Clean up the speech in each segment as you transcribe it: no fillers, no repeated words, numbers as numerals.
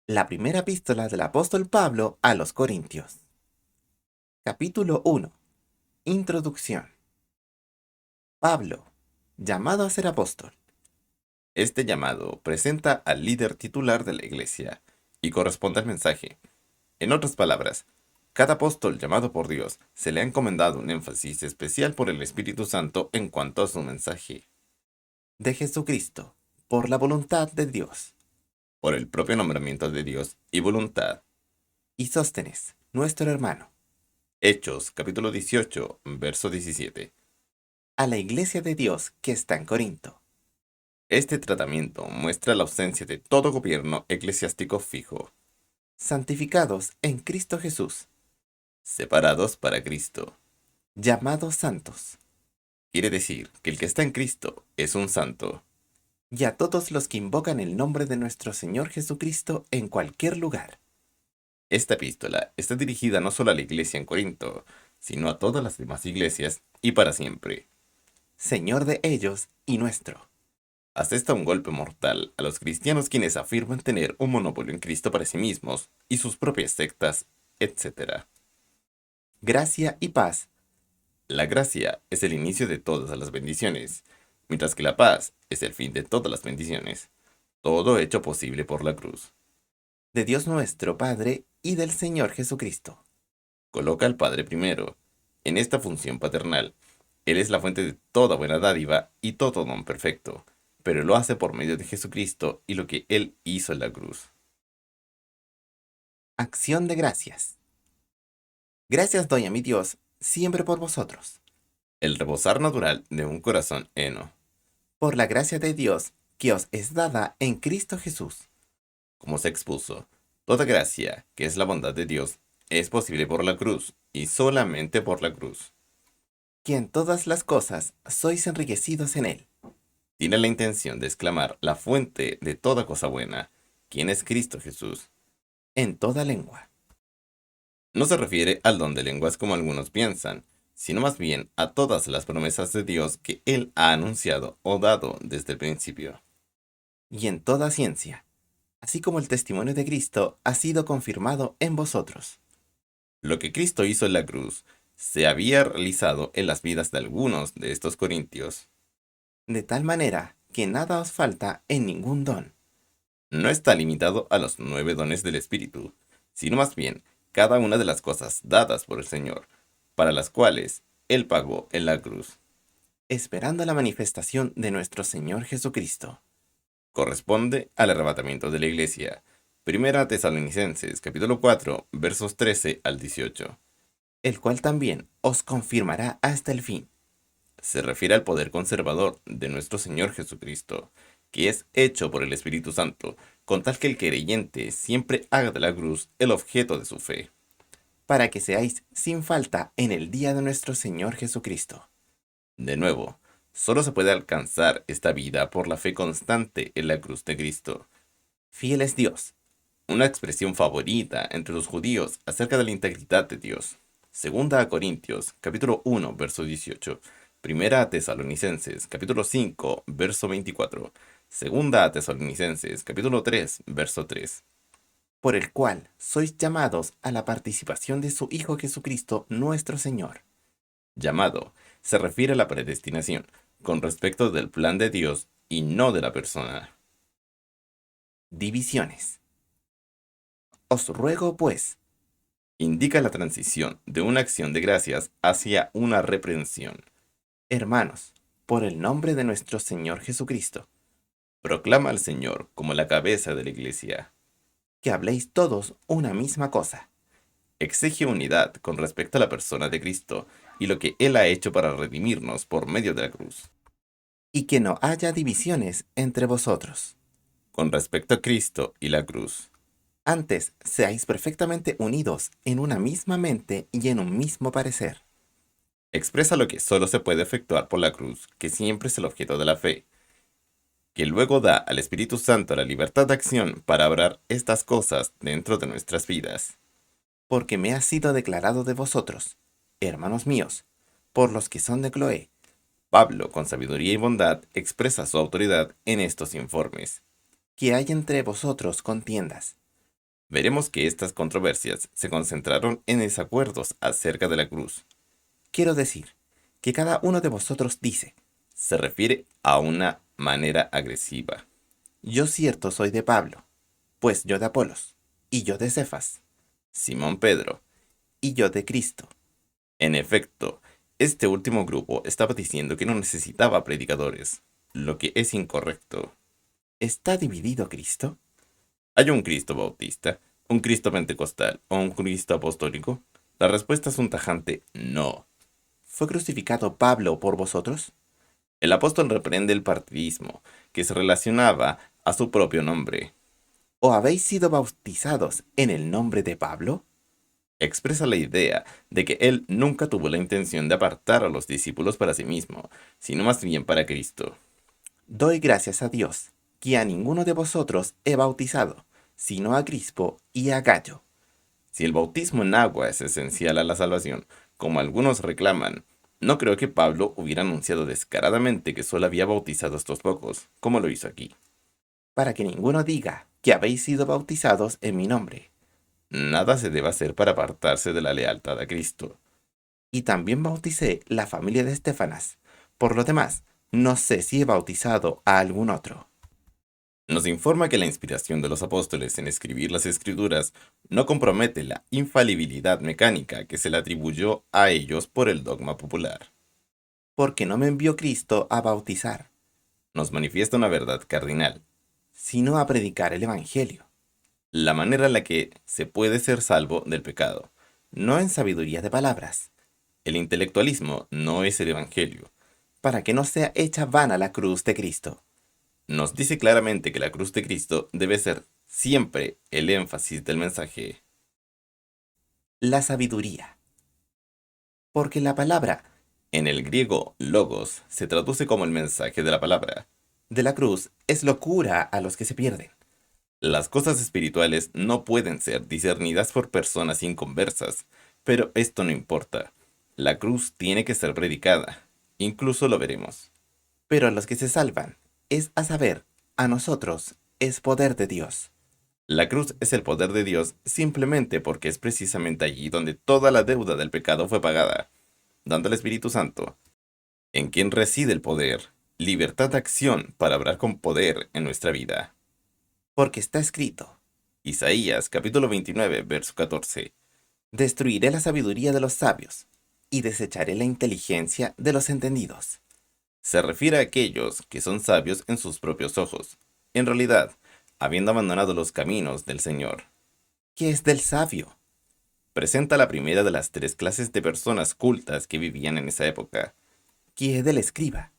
La primera epístola del apóstol Pablo a los Corintios. Capítulo 1. Introducción. Pablo, llamado a ser apóstol. Este llamado presenta al líder titular de la iglesia y corresponde al mensaje. En otras palabras, cada apóstol llamado por Dios se le ha encomendado un énfasis especial por el Espíritu Santo en cuanto a su mensaje. De Jesucristo, por la voluntad de Dios, por el propio nombramiento de Dios y voluntad. Y Sóstenes, nuestro hermano. Hechos, capítulo 18, verso 17. A la iglesia de Dios que está en Corinto. Este tratamiento muestra la ausencia de todo gobierno eclesiástico fijo. Santificados en Cristo Jesús. Separados para Cristo. Llamados santos. Quiere decir que el que está en Cristo es un santo. Y a todos los que invocan el nombre de nuestro Señor Jesucristo en cualquier lugar. Esta epístola está dirigida no solo a la iglesia en Corinto, sino a todas las demás iglesias y para siempre. Señor de ellos y nuestro. Asesta un golpe mortal a los cristianos quienes afirman tener un monopolio en Cristo para sí mismos y sus propias sectas, etc. Gracia y paz. La gracia es el inicio de todas las bendiciones, mientras que la paz es el fin de todas las bendiciones, todo hecho posible por la cruz. De Dios nuestro Padre y del Señor Jesucristo. Coloca al Padre primero. En esta función paternal, Él es la fuente de toda buena dádiva y todo don perfecto, pero lo hace por medio de Jesucristo y lo que Él hizo en la cruz. Acción de gracias. Gracias doy a mi Dios siempre por vosotros. El rebosar natural de un corazón heno. Por la gracia de Dios que os es dada en Cristo Jesús. Como se expuso, toda gracia, que es la bondad de Dios, es posible por la cruz y solamente por la cruz. Que en todas las cosas sois enriquecidos en Él. Tiene la intención de exclamar la fuente de toda cosa buena, quien es Cristo Jesús, en toda lengua. No se refiere al don de lenguas como algunos piensan, sino más bien a todas las promesas de Dios que Él ha anunciado o dado desde el principio. Y en toda ciencia, así como el testimonio de Cristo ha sido confirmado en vosotros. Lo que Cristo hizo en la cruz se había realizado en las vidas de algunos de estos corintios. De tal manera que nada os falta en ningún don. No está limitado a los 9 dones del Espíritu, sino más bien cada una de las cosas dadas por el Señor, para las cuales Él pagó en la cruz. Esperando la manifestación de nuestro Señor Jesucristo. Corresponde al arrebatamiento de la iglesia. Primera Tesalonicenses, capítulo 4, versos 13 al 18. El cual también os confirmará hasta el fin. Se refiere al poder conservador de nuestro Señor Jesucristo, que es hecho por el Espíritu Santo, con tal que el creyente siempre haga de la cruz el objeto de su fe, para que seáis sin falta en el día de nuestro Señor Jesucristo. De nuevo, solo se puede alcanzar esta vida por la fe constante en la cruz de Cristo. Fiel es Dios, una expresión favorita entre los judíos acerca de la integridad de Dios. Segunda a Corintios, capítulo 1, verso 18. Primera a Tesalonicenses, capítulo 5, verso 24. Segunda a Tesalonicenses, capítulo 3, verso 3. Por el cual sois llamados a la participación de su Hijo Jesucristo nuestro Señor. Llamado se refiere a la predestinación, con respecto del plan de Dios y no de la persona. Divisiones. Os ruego, pues, indica la transición de una acción de gracias hacia una reprensión. Hermanos, por el nombre de nuestro Señor Jesucristo, proclama al Señor como la cabeza de la iglesia. Que habléis todos una misma cosa. Exige unidad con respecto a la persona de Cristo y lo que Él ha hecho para redimirnos por medio de la cruz. Y que no haya divisiones entre vosotros. Con respecto a Cristo y la cruz. Antes, seáis perfectamente unidos en una misma mente y en un mismo parecer. Expresa lo que solo se puede efectuar por la cruz, que siempre es el objeto de la fe, que luego da al Espíritu Santo la libertad de acción para obrar estas cosas dentro de nuestras vidas. Porque me ha sido declarado de vosotros, hermanos míos, por los que son de Cloé. Pablo, con sabiduría y bondad, expresa su autoridad en estos informes. Que hay entre vosotros contiendas. Veremos que estas controversias se concentraron en desacuerdos acerca de la cruz. Quiero decir, que cada uno de vosotros dice, se refiere a una manera agresiva. Yo cierto soy de Pablo, pues yo de Apolos, y yo de Cefas, Simón Pedro, y yo de Cristo. En efecto, este último grupo estaba diciendo que no necesitaba predicadores, lo que es incorrecto. ¿Está dividido Cristo? ¿Hay un Cristo bautista, un Cristo pentecostal o un Cristo apostólico? La respuesta es un tajante no. ¿Fue crucificado Pablo por vosotros? El apóstol reprende el partidismo, que se relacionaba a su propio nombre. ¿O habéis sido bautizados en el nombre de Pablo? Expresa la idea de que él nunca tuvo la intención de apartar a los discípulos para sí mismo, sino más bien para Cristo. Doy gracias a Dios, que a ninguno de vosotros he bautizado, sino a Crispo y a Gallo. Si el bautismo en agua es esencial a la salvación, como algunos reclaman, no creo que Pablo hubiera anunciado descaradamente que solo había bautizado a estos pocos, como lo hizo aquí. Para que ninguno diga que habéis sido bautizados en mi nombre. Nada se debe hacer para apartarse de la lealtad a Cristo. Y también bauticé la familia de Estefanas. Por lo demás, no sé si he bautizado a algún otro. Nos informa que la inspiración de los apóstoles en escribir las escrituras no compromete la infalibilidad mecánica que se le atribuyó a ellos por el dogma popular. Porque no me envió Cristo a bautizar, nos manifiesta una verdad cardinal, sino a predicar el Evangelio, la manera en la que se puede ser salvo del pecado, no en sabiduría de palabras. El intelectualismo no es el Evangelio, para que no sea hecha vana la cruz de Cristo. Nos dice claramente que la cruz de Cristo debe ser siempre el énfasis del mensaje. La sabiduría. Porque la palabra, en el griego logos, se traduce como el mensaje de la palabra. De la cruz es locura a los que se pierden. Las cosas espirituales no pueden ser discernidas por personas inconversas, pero esto no importa. La cruz tiene que ser predicada. Incluso lo veremos. Pero a los que se salvan, es a saber, a nosotros, es poder de Dios. La cruz es el poder de Dios simplemente porque es precisamente allí donde toda la deuda del pecado fue pagada, dando al Espíritu Santo, en quien reside el poder, libertad de acción para obrar con poder en nuestra vida. Porque está escrito, Isaías capítulo 29, verso 14, destruiré la sabiduría de los sabios y desecharé la inteligencia de los entendidos. Se refiere a aquellos que son sabios en sus propios ojos, en realidad, habiendo abandonado los caminos del Señor. ¿Qué es del sabio? Presenta la primera de las tres clases de personas cultas que vivían en esa época. ¿Qué es del escriba?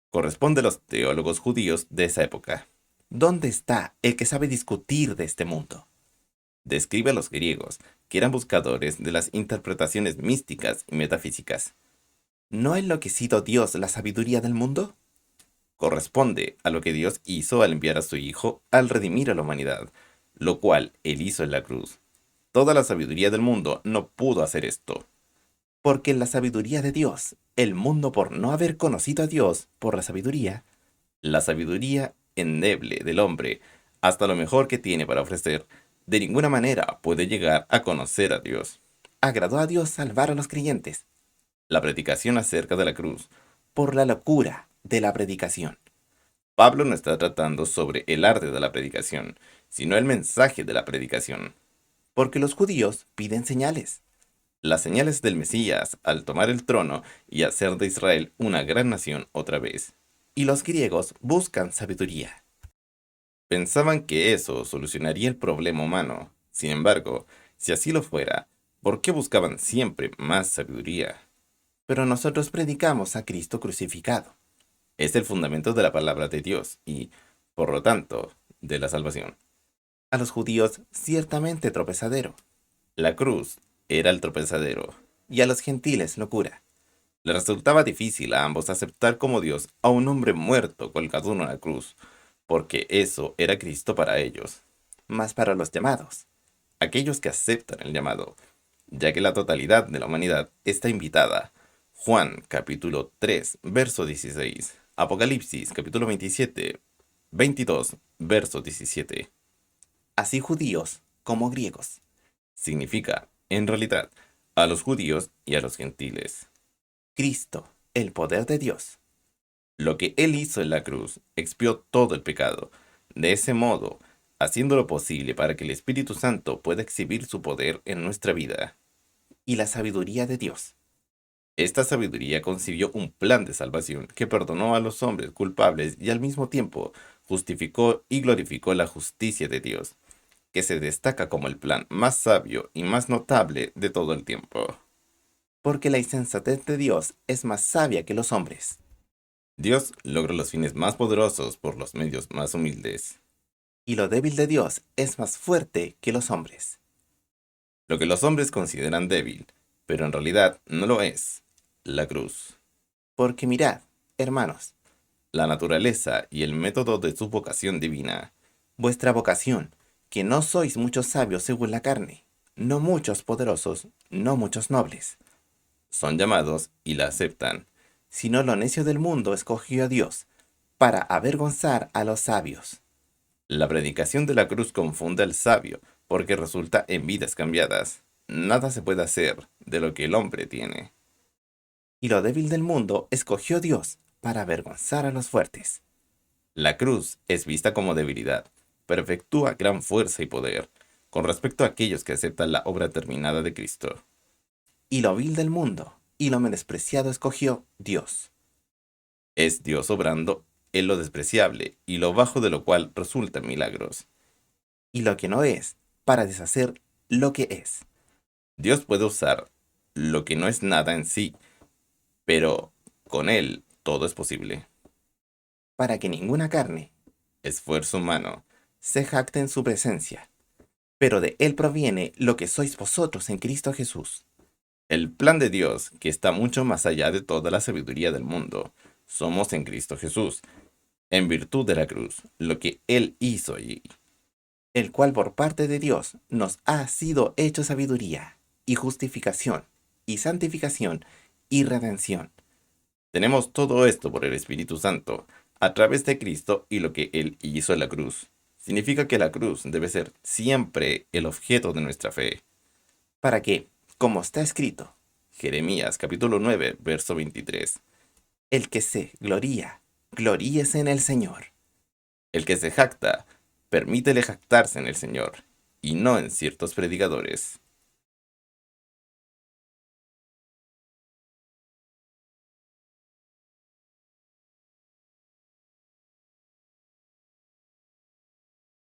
Corresponde a los teólogos judíos de esa época. ¿Dónde está el que sabe discutir de este mundo? Describe a los griegos, que eran buscadores de las interpretaciones místicas y metafísicas. ¿No ha enloquecido Dios la sabiduría del mundo? Corresponde a lo que Dios hizo al enviar a su Hijo al redimir a la humanidad, lo cual Él hizo en la cruz. Toda la sabiduría del mundo no pudo hacer esto. Porque en la sabiduría de Dios, el mundo por no haber conocido a Dios por la sabiduría endeble del hombre, hasta lo mejor que tiene para ofrecer, de ninguna manera puede llegar a conocer a Dios. Agradó a Dios salvar a los creyentes. La predicación acerca de la cruz, por la locura de la predicación. Pablo no está tratando sobre el arte de la predicación, sino el mensaje de la predicación. Porque los judíos piden señales. Las señales del Mesías al tomar el trono y hacer de Israel una gran nación otra vez. Y los griegos buscan sabiduría. Pensaban que eso solucionaría el problema humano. Sin embargo, si así lo fuera, ¿por qué buscaban siempre más sabiduría? Pero nosotros predicamos a Cristo crucificado. Es el fundamento de la palabra de Dios y, por lo tanto, de la salvación. A los judíos ciertamente tropezadero. La cruz era el tropezadero, y a los gentiles locura. Le resultaba difícil a ambos aceptar como Dios a un hombre muerto colgado en una cruz, porque eso era Cristo para ellos. Mas para los llamados, aquellos que aceptan el llamado, ya que la totalidad de la humanidad está invitada. Juan capítulo 3, verso 16. Apocalipsis capítulo 27, 22, verso 17. Así judíos como griegos. Significa, en realidad, a los judíos y a los gentiles. Cristo, el poder de Dios. Lo que Él hizo en la cruz expió todo el pecado. De ese modo, haciendo lo posible para que el Espíritu Santo pueda exhibir su poder en nuestra vida. Y la sabiduría de Dios. Esta sabiduría concibió un plan de salvación que perdonó a los hombres culpables y al mismo tiempo justificó y glorificó la justicia de Dios, que se destaca como el plan más sabio y más notable de todo el tiempo. Porque la insensatez de Dios es más sabia que los hombres. Dios logra los fines más poderosos por los medios más humildes. Y lo débil de Dios es más fuerte que los hombres. Lo que los hombres consideran débil, pero en realidad no lo es, la cruz. Porque mirad, hermanos, la naturaleza y el método de su vocación divina, vuestra vocación, que no sois muchos sabios según la carne, no muchos poderosos, no muchos nobles. Son llamados y la aceptan, sino lo necio del mundo escogió a Dios, para avergonzar a los sabios. La predicación de la cruz confunde al sabio, porque resulta en vidas cambiadas. Nada se puede hacer de lo que el hombre tiene. Y lo débil del mundo escogió Dios, para avergonzar a los fuertes. La cruz es vista como debilidad, pero efectúa gran fuerza y poder con respecto a aquellos que aceptan la obra terminada de Cristo. Y lo vil del mundo y lo menospreciado escogió Dios. Es Dios obrando en lo despreciable y lo bajo de lo cual resultan milagros. Y lo que no es, para deshacer lo que es. Dios puede usar lo que no es nada en sí, pero con Él todo es posible. Para que ninguna carne, esfuerzo humano, se jacte en su presencia, pero de Él proviene lo que sois vosotros en Cristo Jesús. El plan de Dios, que está mucho más allá de toda la sabiduría del mundo, somos en Cristo Jesús, en virtud de la cruz, lo que Él hizo allí, el cual por parte de Dios nos ha sido hecho sabiduría, y justificación, y santificación, y redención. Tenemos todo esto por el Espíritu Santo, a través de Cristo y lo que Él hizo en la cruz. Significa que la cruz debe ser siempre el objeto de nuestra fe. Para que, como está escrito, Jeremías capítulo 9, verso 23, el que se gloría, gloríese en el Señor. El que se jacta, permítele jactarse en el Señor, y no en ciertos predicadores.